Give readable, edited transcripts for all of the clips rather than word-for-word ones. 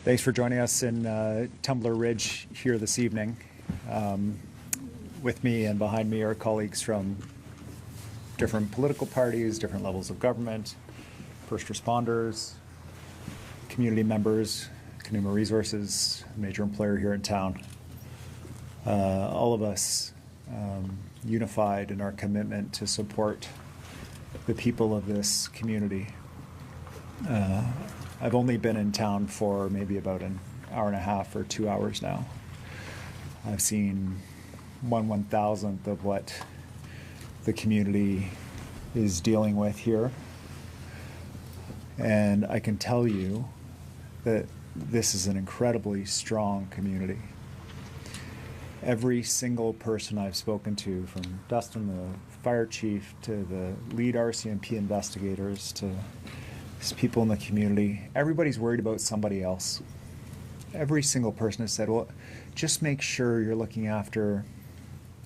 Thanks for joining us in Tumbler Ridge here this evening. With me and behind me are colleagues from different political parties, different levels of government, first responders, community members, Kanuma Resources, a major employer here in town. All of us unified in our commitment to support the people of this community. I've only been in town for maybe about an hour and a half or 2 hours now. I've seen 1/1000th of what the community is dealing with here. And I can tell you that this is an incredibly strong community. Every single person I've spoken to, from Dustin, the fire chief, to the lead RCMP investigators, to people in the community, everybody's worried about somebody else. Every single person has said, well, just make sure you're looking after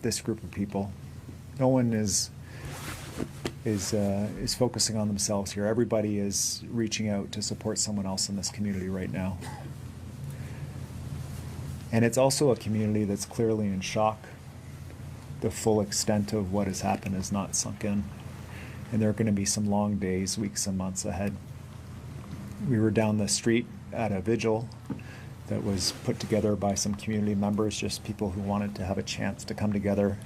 this group of people. No one is focusing on themselves here. Everybody is reaching out to support someone else in this community right now. And it's also a community that's clearly in shock. The full extent of what has happened is not sunk in. And there are going to be some long days, weeks, and months ahead. We were down the street at a vigil that was put together by some community members, just people who wanted to have a chance to come together,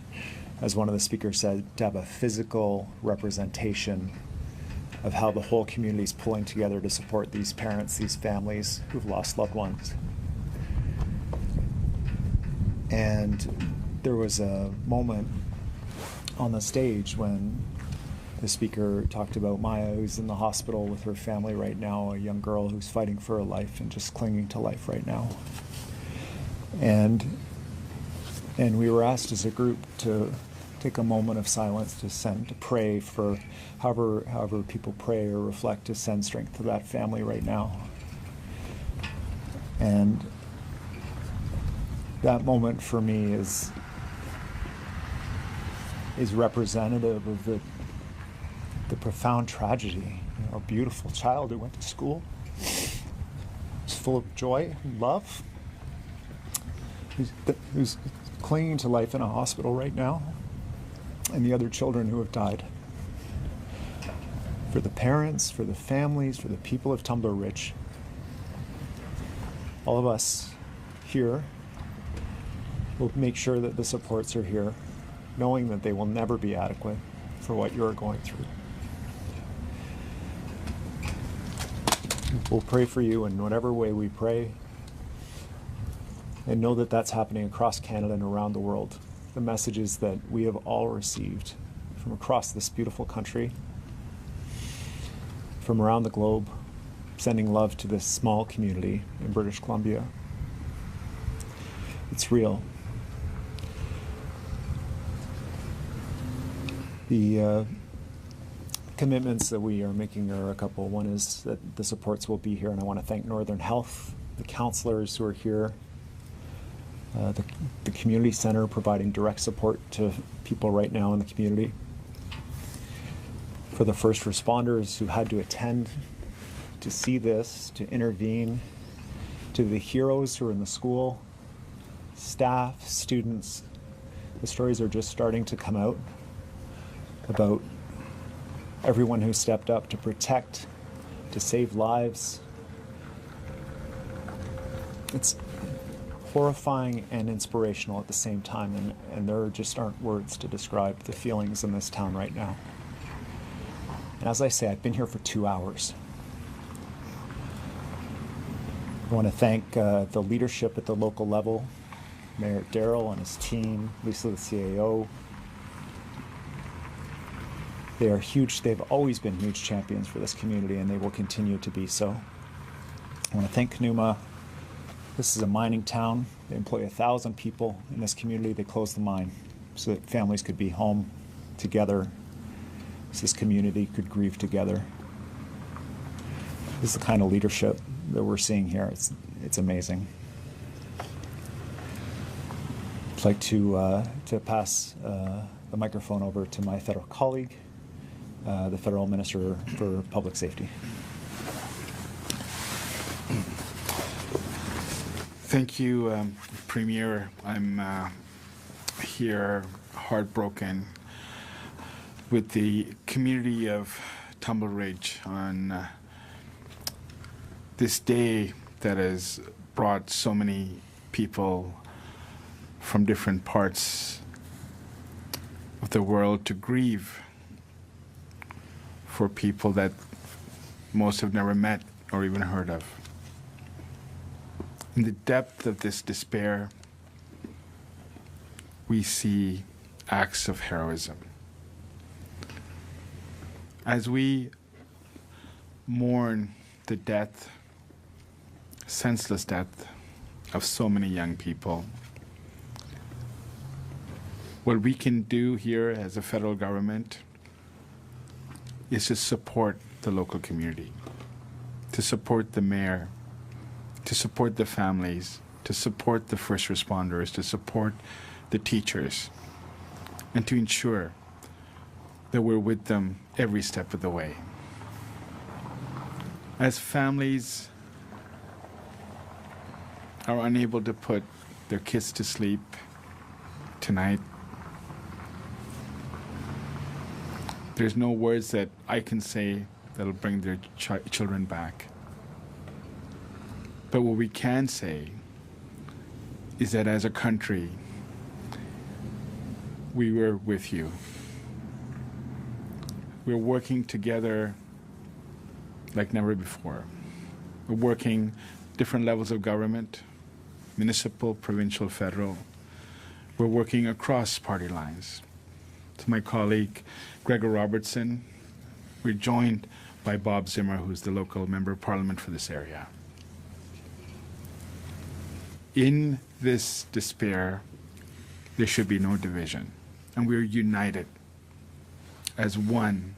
as one of the speakers said, to have a physical representation of how the whole community is pulling together to support these parents, these families who've lost loved ones. And there was a moment on the stage when the speaker talked about Maya, who's in the hospital with her family right now, a young girl who's fighting for her life and just clinging to life right now. And we were asked as a group to take a moment of silence to pray for however people pray or reflect, to send strength to that family right now. And that moment for me is representative of the profound tragedy. A beautiful child who went to school, was full of joy and love, who's clinging to life in a hospital right now, and the other children who have died. For the parents, for the families, for the people of Tumbler Ridge, all of us here will make sure that the supports are here, knowing that they will never be adequate for what you're going through. We'll pray for you in whatever way we pray, and know that that's happening across Canada and around the world. The messages that we have all received from across this beautiful country, from around the globe, sending love to this small community in British Columbia. It's real. The commitments that we are making are a couple. One is that the supports will be here, and I want to thank Northern Health, the counselors who are here, the community center providing direct support to people right now in the community, for the first responders who had to attend to see this, to intervene, to the heroes who are in the school, staff, students. The stories are just starting to come out about everyone who stepped up to protect, to save lives. It's horrifying and inspirational at the same time, and there just aren't words to describe the feelings in this town right now. And as I say, I've been here for 2 hours. I want to thank the leadership at the local level, Mayor Darrell and his team, Lisa the CAO. They are huge. They've always been huge champions for this community, and they will continue to be so. I want to thank Kanuma. This is a mining town. They employ 1,000 people in this community. They closed the mine so that families could be home together, so this community could grieve together. This is the kind of leadership that we're seeing here. It's amazing. I'd like to pass the microphone over to my federal colleague, the Federal Minister for Public Safety. Thank you, Premier. I'm here heartbroken with the community of Tumbler Ridge on this day that has brought so many people from different parts of the world to grieve for people that most have never met or even heard of. In the depth of this despair, we see acts of heroism. As we mourn the death, senseless death of so many young people, what we can do here as a federal government is to support the local community, to support the mayor, to support the families, to support the first responders, to support the teachers, and to ensure that we're with them every step of the way. As families are unable to put their kids to sleep tonight, there's no words that I can say that'll bring their children back. But what we can say is that as a country, we were with you. We're working together like never before. We're working different levels of government, municipal, provincial, federal. We're working across party lines. To my colleague, Krieger Robertson, we're joined by Bob Zimmer, who's the local member of parliament for this area. In this despair, there should be no division, and we're united as one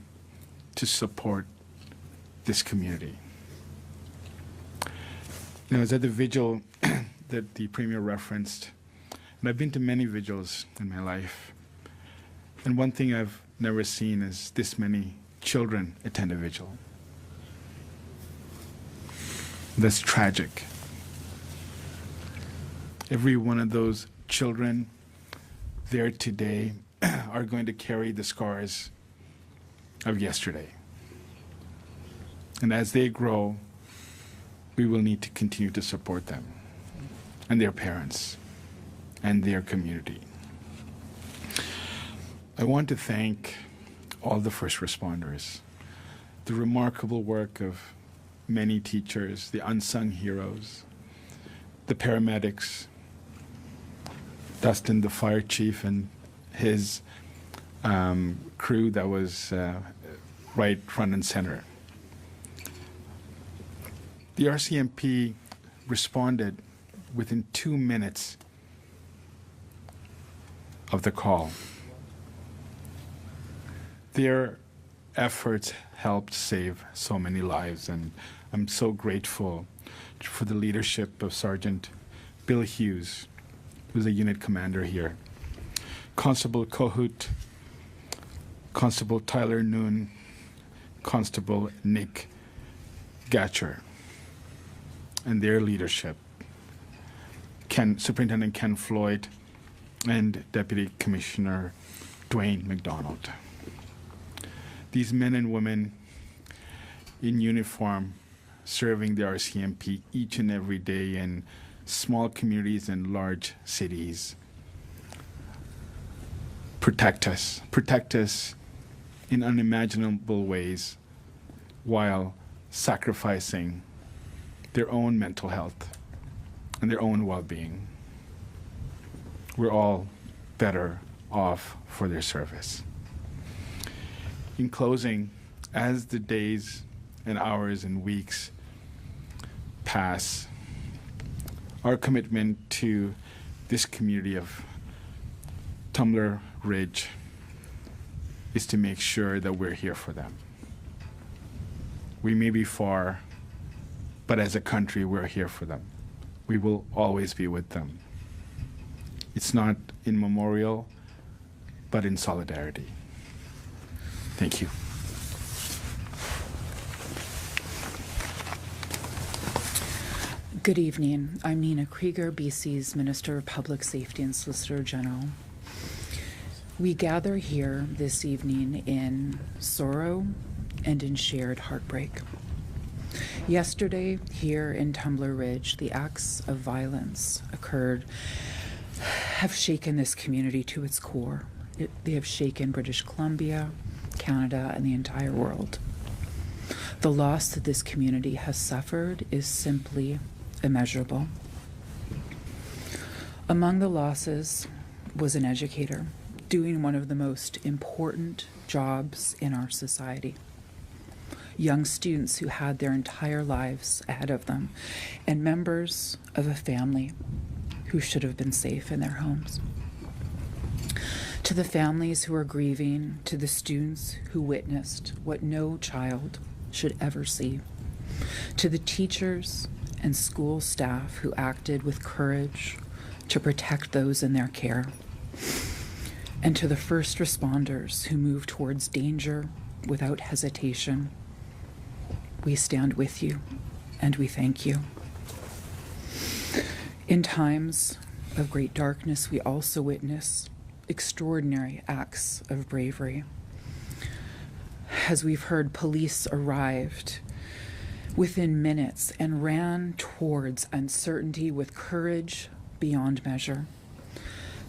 to support this community. Now, I was at the vigil that the Premier referenced, and I've been to many vigils in my life, and one thing I've never seen is this many children attend a vigil. That's tragic. Every one of those children there today are going to carry the scars of yesterday. And as they grow, we will need to continue to support them and their parents and their community. I want to thank all the first responders, the remarkable work of many teachers, the unsung heroes, the paramedics, Dustin, the fire chief, and his crew that was right front and center. The RCMP responded within 2 minutes of the call. Their efforts helped save so many lives, and I'm so grateful for the leadership of Sergeant Bill Hughes, who's a unit commander here, Constable Kohut, Constable Tyler Noon, Constable Nick Gatcher, and their leadership, Superintendent Ken Floyd, and Deputy Commissioner Dwayne McDonald. These men and women in uniform serving the RCMP each and every day in small communities and large cities protect us in unimaginable ways while sacrificing their own mental health and their own well-being. We're all better off for their service. In closing, as the days and hours and weeks pass, our commitment to this community of Tumbler Ridge is to make sure that we're here for them. We may be far, but as a country, we're here for them. We will always be with them. It's not in memorial, but in solidarity. Thank you. Good evening. I'm Nina Krieger, BC's Minister of Public Safety and Solicitor General. We gather here this evening in sorrow and in shared heartbreak. Yesterday, here in Tumbler Ridge, the acts of violence have shaken this community to its core. They have shaken British Columbia, Canada, and the entire world. The loss that this community has suffered is simply immeasurable. Among the losses was an educator doing one of the most important jobs in our society. Young students who had their entire lives ahead of them, and members of a family who should have been safe in their homes. To the families who are grieving, to the students who witnessed what no child should ever see, to the teachers and school staff who acted with courage to protect those in their care, and to the first responders who moved towards danger without hesitation, we stand with you and we thank you. In times of great darkness, we also witness extraordinary acts of bravery. As we've heard, police arrived within minutes and ran towards uncertainty with courage beyond measure.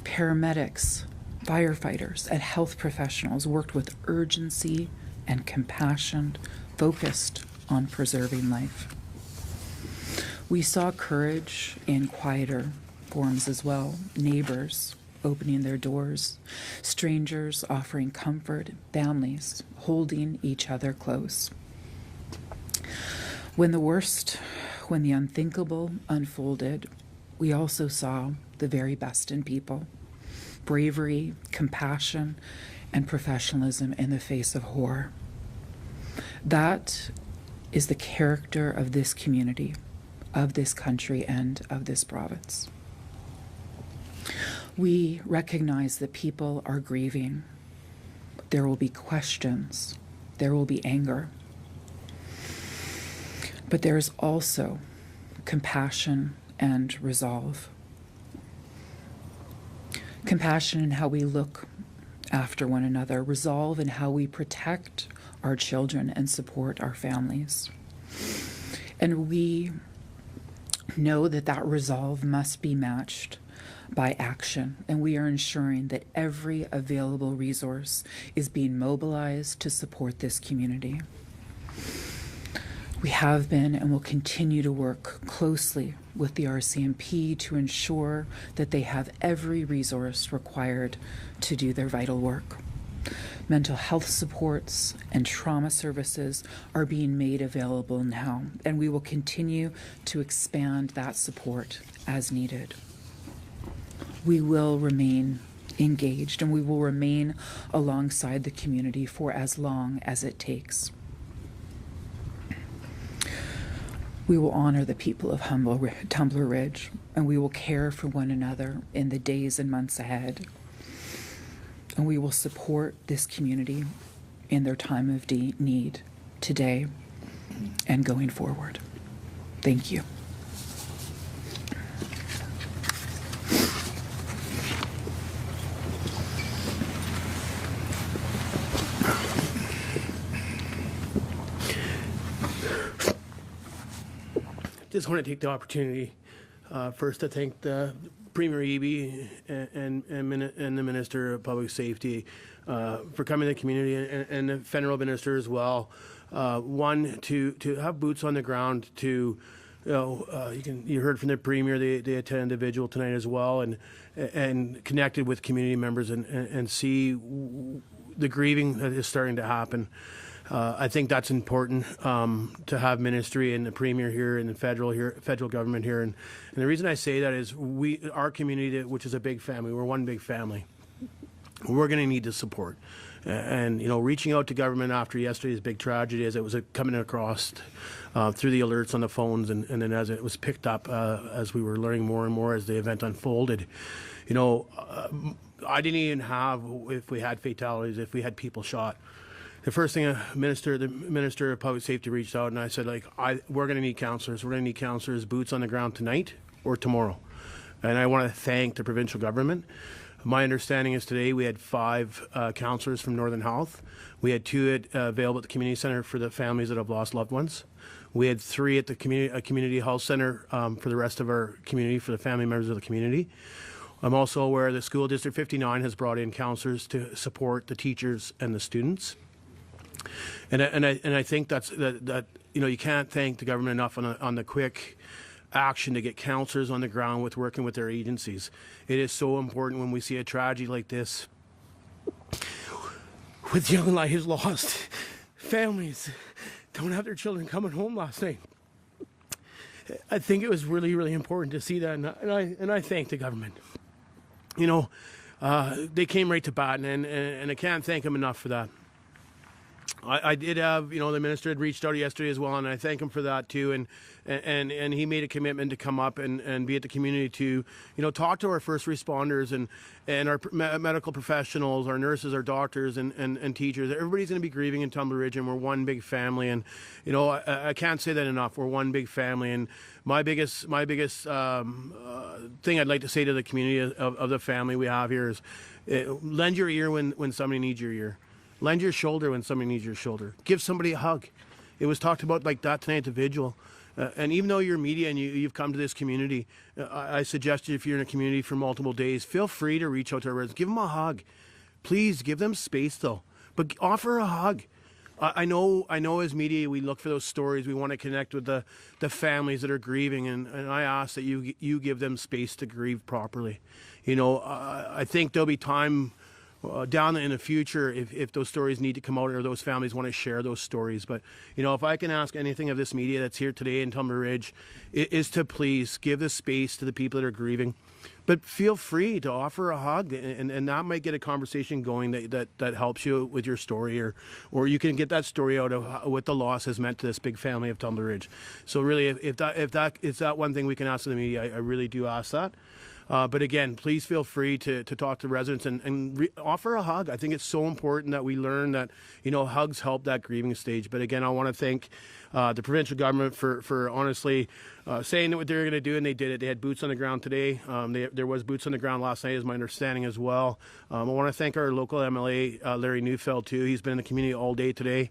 Paramedics, firefighters, and health professionals worked with urgency and compassion, focused on preserving life. We saw courage in quieter forms as well. Neighbors opening their doors, strangers offering comfort, families holding each other close. When the unthinkable unfolded, we also saw the very best in people. Bravery, compassion, and professionalism in the face of horror. That is the character of this community, of this country, and of this province. We recognize that people are grieving. There will be questions. There will be anger. But there is also compassion and resolve. Compassion in how we look after one another, resolve in how we protect our children and support our families. And we know that that resolve must be matched by action, and we are ensuring that every available resource is being mobilized to support this community. We have been and will continue to work closely with the RCMP to ensure that they have every resource required to do their vital work. Mental health supports and trauma services are being made available now, and we will continue to expand that support as needed. We will remain engaged and we will remain alongside the community for as long as it takes. We will honor the people of Tumbler Ridge, and we will care for one another in the days and months ahead. And we will support this community in their time of need today and going forward. Thank you. Just want to take the opportunity first to thank the Premier Eby and the Minister of Public Safety for coming to the community, and the Federal Minister as well. One, to have boots on the ground. To you heard from the Premier, they attended the vigil tonight as well, and connected with community members and see the grieving that is starting to happen. I think that's important to have ministry and the Premier here and the federal government here. And the reason I say that is our community, which is a big family, we're one big family. We're going to need the support. And, reaching out to government after yesterday's big tragedy as it was coming across through the alerts on the phones and then as it was picked up as we were learning more and more as the event unfolded, I didn't even have, if we had fatalities, if we had people shot. the first thing the Minister of Public Safety reached out, and I said, like, we're going to need counselors. We're going to need counselors, boots on the ground tonight or tomorrow. And I want to thank the provincial government. My understanding is today we had 5 counselors from Northern Health. We had 2 available at the community center for the families that have lost loved ones. We had 3 at the community health center for the rest of our community, for the family members of the community. I'm also aware that School District 59 has brought in counselors to support the teachers and the students. And I think that you can't thank the government enough on the quick action to get counselors on the ground with working with their agencies. It is so important when we see a tragedy like this with young lives lost, families don't have their children coming home last night. I think it was really, really important to see that, and I thank the government. They came right to bat, and I can't thank them enough for that. I did have, the minister had reached out yesterday as well, and I thank him for that too. And he made a commitment to come up and be at the community to, talk to our first responders and our medical professionals, our nurses, our doctors, and teachers. Everybody's going to be grieving in Tumbler Ridge, and we're one big family. And I can't say that enough. We're one big family, and my biggest thing I'd like to say to the community of the family we have here is, lend your ear when somebody needs your ear. Lend your shoulder when somebody needs your shoulder. Give somebody a hug. It was talked about like that tonight at the vigil. And even though you're media and you've come to this community, I suggest if you're in a community for multiple days, feel free to reach out to our residents. Give them a hug. Please give them space though, but offer a hug. I know as media we look for those stories. We want to connect with the families that are grieving, and I ask that you give them space to grieve properly. I think there'll be time down in the future if those stories need to come out or those families want to share those stories. But if I can ask anything of this media that's here today in Tumbler Ridge, it is to please give the space to the people that are grieving, but feel free to offer a hug, and that might get a conversation going that helps you with your story, or you can get that story out of what the loss has meant to this big family of Tumbler Ridge. So really, if that is that one thing we can ask of the media, I really do ask that. But again, please feel free to talk to residents and offer a hug. I think it's so important that we learn that, hugs help that grieving stage. But again, I want to thank the provincial government for honestly saying that what they were going to do, and they did it. They had boots on the ground today. There was boots on the ground last night, is my understanding as well. I want to thank our local MLA, Larry Neufeld, too. He's been in the community all day today.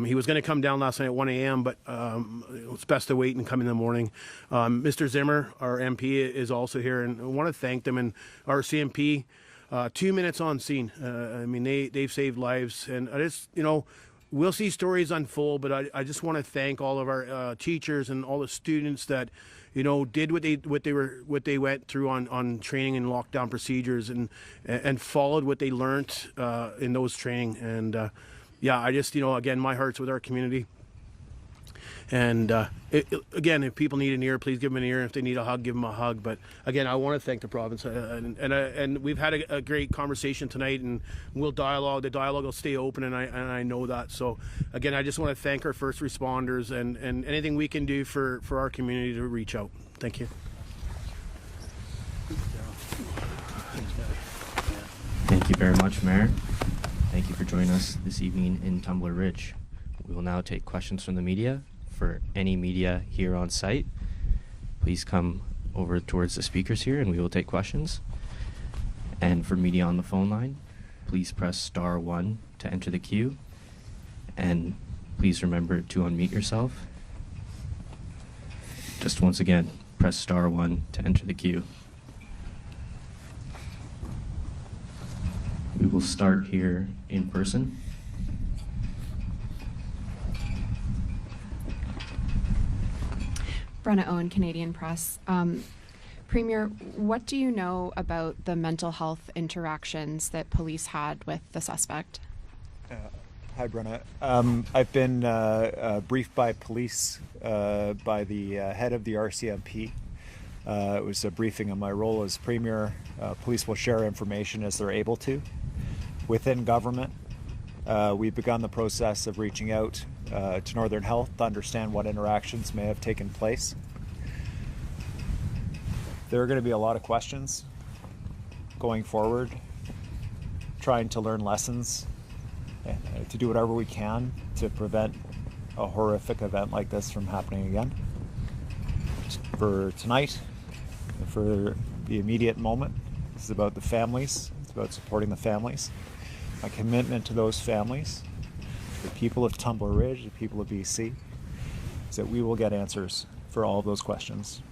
He was going to come down last night at 1 a.m., but it's best to wait and come in the morning. Mr. Zimmer, our MP, is also here, and I want to thank them. And our CMP, 2 minutes on scene. They've saved lives, and I just, we'll see stories unfold, but I just want to thank all of our teachers and all the students that, did what they went through on training and lockdown procedures and followed what they learned in those training. And I just, again, my heart's with our community. And again, if people need an ear, please give them an ear. If they need a hug, give them a hug. But again, I want to thank the province, and we've had a great conversation tonight, and we'll dialogue. The dialogue will stay open, and I know that. So again, I just want to thank our first responders and anything we can do for our community to reach out. Thank you. Thank you very much, Mayor. Thank you for joining us this evening in Tumbler Ridge. We will now take questions from the media. For any media here on site, please come over towards the speakers here and we will take questions. And for media on the phone line, please press *1 to enter the queue. And please remember to unmute yourself. Just once again, press *1 to enter the queue. We will start here in person. Brenna Owen, Canadian Press. Premier, what do you know about the mental health interactions that police had with the suspect? Hi, Brenna. I've been briefed by police by the head of the RCMP. It was a briefing on my role as Premier. Police will share information as they're able to. Within government, we've begun the process of reaching out to Northern Health to understand what interactions may have taken place. There are going to be a lot of questions going forward, trying to learn lessons to do whatever we can to prevent a horrific event like this from happening again. For tonight, for the immediate moment, this is about the families. It's about supporting the families. My commitment to those families, the people of Tumbler Ridge, the people of BC, is that we will get answers for all of those questions.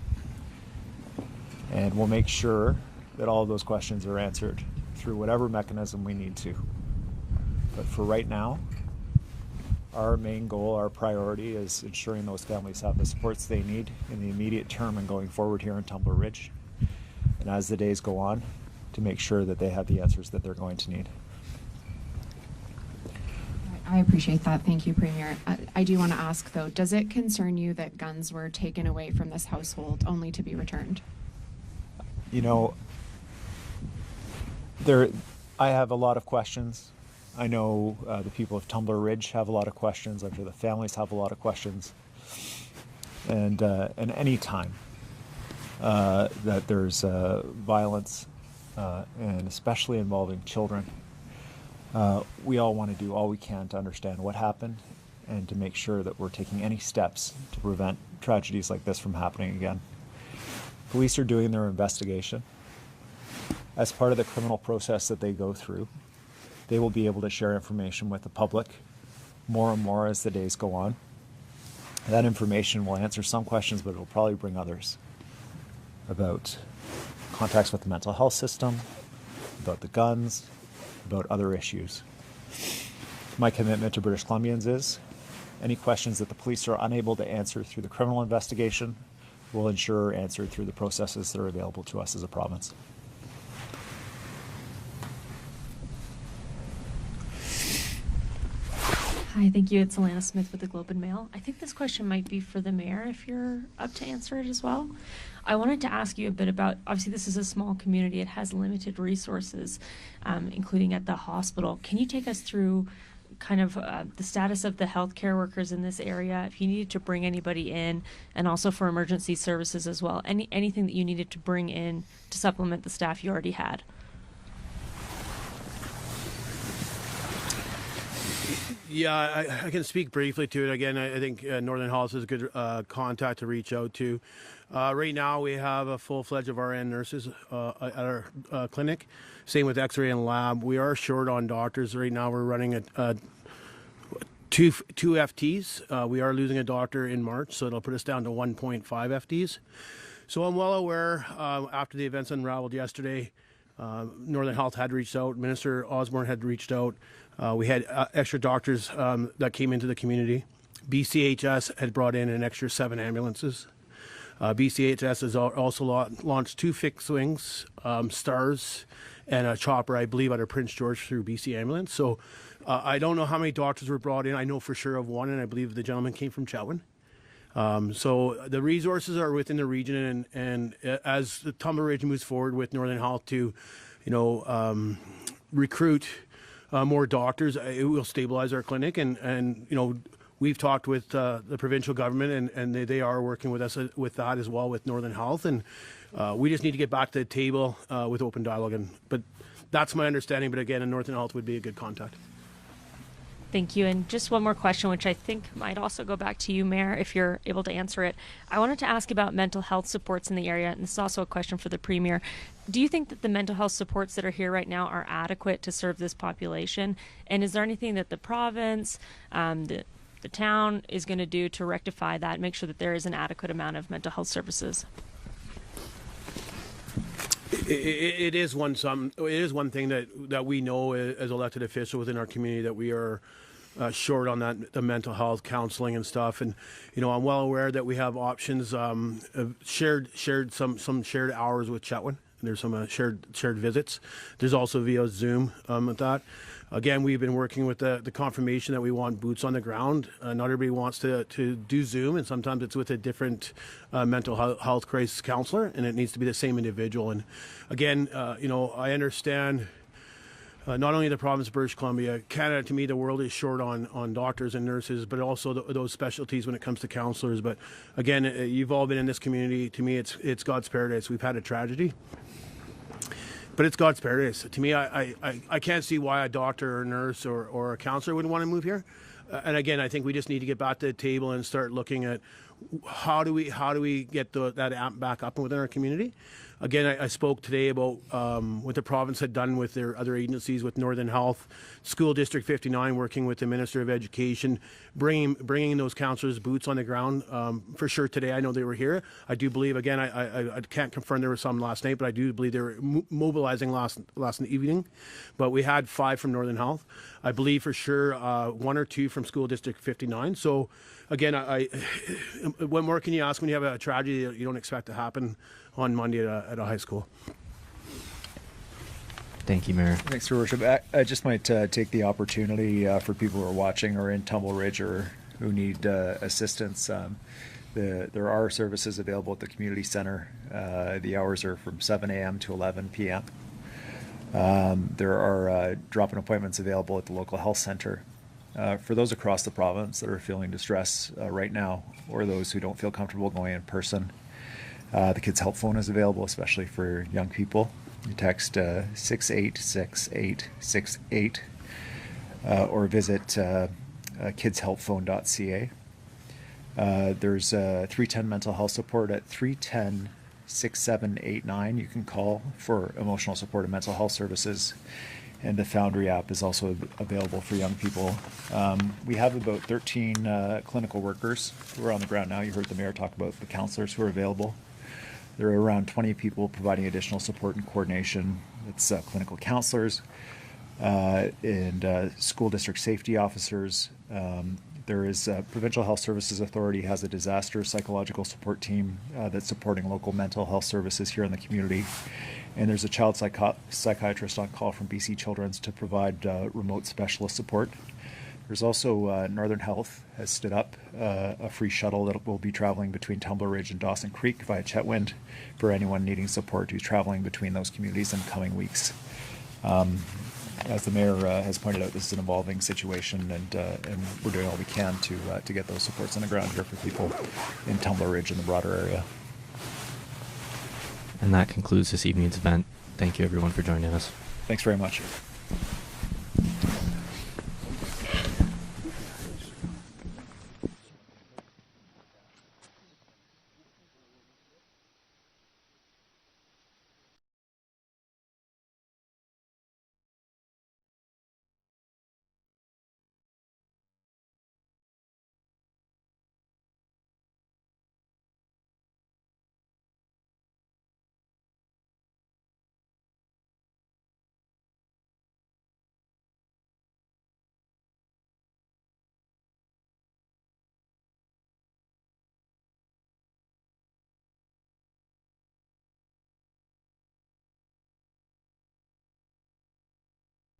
And we'll make sure that all of those questions are answered through whatever mechanism we need to. But for right now, our main goal, our priority is ensuring those families have the supports they need in the immediate term and going forward here in Tumbler Ridge. And as the days go on, to make sure that they have the answers that they're going to need. I appreciate that. Thank you, Premier. I do want to ask, though, does it concern you that guns were taken away from this household only to be returned? You know, I have a lot of questions. I know the people of Tumbler Ridge have a lot of questions. I'm sure the families have a lot of questions. And any time that there's violence, and especially involving children, we all want to do all we can to understand what happened and to make sure that we're taking any steps to prevent tragedies like this from happening again. Police are doing their investigation. As part of the criminal process that they go through, they will be able to share information with the public more and more as the days go on. That information will answer some questions, but it will probably bring others about contacts with the mental health system, about the guns, about other issues. My commitment to British Columbians is any questions that the police are unable to answer through the criminal investigation will ensure are answered through the processes that are available to us as a province. Hi, thank you. It's Alana Smith with the Globe and Mail. I think this question might be for the mayor if you're up to answer it as well. I wanted to ask you a bit about, obviously this is a small community. It has limited resources, including at the hospital. Can you take us through kind of the status of the healthcare workers in this area, if you needed to bring anybody in, and also for emergency services as well? Anything that you needed to bring in to supplement the staff you already had? Yeah, I can speak briefly to it. Again, I think Northern Health is a good contact to reach out to. Right now, we have a full-fledged of RN nurses at our clinic. Same with X-ray and lab. We are short on doctors. Right now, we're running two FTs. We are losing a doctor in March, so it'll put us down to 1.5 FTs. So I'm well aware, after the events unraveled yesterday, Northern Health had reached out. Minister Osborne had reached out. We had extra doctors that came into the community. BCHS had brought in an extra 7 ambulances. BCHS has also launched 2 fixed wings, Stars, and a chopper, I believe, out of Prince George through BC Ambulance. So I don't know how many doctors were brought in. I know for sure of one, and I believe the gentleman came from Chetwynd. So the resources are within the region, and as the Tumbler Ridge moves forward with Northern Health to, recruit more doctors, it will stabilize our clinic. And we've talked with the provincial government, and they are working with us with that as well with Northern Health. And we just need to get back to the table with open dialogue. But that's my understanding. But again, Northern Health would be a good contact. Thank you. And just one more question, which I think might also go back to you, Mayor, if you're able to answer it. I wanted to ask about mental health supports in the area, and this is also a question for the Premier. Do you think that the mental health supports that are here right now are adequate to serve this population? And is there anything that the province, the town is going to do to rectify that, make sure that there is an adequate amount of mental health services? It is one thing that we know as elected officials within our community, that we are short on the mental health counseling and stuff. And I'm well aware that we have options, shared hours with Chetwynd. There's some shared visits. There's also via Zoom with that. Again, we've been working with the confirmation that we want boots on the ground. Not everybody wants to do Zoom, and sometimes it's with a different mental health crisis counselor, and it needs to be the same individual. And again, I understand not only the province of British Columbia, Canada, to me, the world is short on doctors and nurses, but also those specialties when it comes to counselors. But again, you've all been in this community. To me, it's God's paradise. We've had a tragedy. but it's God's paradise. To me, I can't see why a doctor or a nurse or a counselor would want to move here. And again, I think we just need to get back to the table and start looking at how do we get that amp back up within our community. Again, I spoke today about what the province had done with their other agencies, with Northern Health, School District 59, working with the Minister of Education, bringing those councillors' boots on the ground. For sure today, I know they were here. I do believe, again, I can't confirm there were some last night, but I do believe they were mobilizing last evening. But we had 5 from Northern Health. I believe for sure 1 or 2 from School District 59. So again, what more can you ask when you have a tragedy that you don't expect to happen on Monday at a high school? Thank you, Mayor. Thanks, Your Worship. I just might take the opportunity for people who are watching or in Tumbler Ridge or who need assistance. There are services available at the community center. The hours are from 7 a.m. to 11 p.m. There are drop-in appointments available at the local health center. For those across the province that are feeling distress right now, or those who don't feel comfortable going in person, the Kids Help Phone is available, especially for young people. You text 686868 or visit kidshelpphone.ca. There's 310 mental health support at 310-6789. You can call for emotional support and mental health services. And the Foundry app is also available for young people. We have about 13 clinical workers who are on the ground now. You heard the mayor talk about the counselors who are available. There are around 20 people providing additional support and coordination. It's clinical counselors and school district safety officers. There is Provincial Health Services Authority has a disaster psychological support team that's supporting local mental health services here in the community. And there's a child psychiatrist on call from BC Children's to provide remote specialist support. There's also Northern Health has stood up a free shuttle that will be traveling between Tumbler Ridge and Dawson Creek via Chetwynd for anyone needing support who's traveling between those communities in coming weeks. As the mayor has pointed out, this is an evolving situation, and we're doing all we can to get those supports on the ground here for people in Tumbler Ridge and the broader area. And that concludes this evening's event. Thank you, everyone, for joining us. Thanks very much.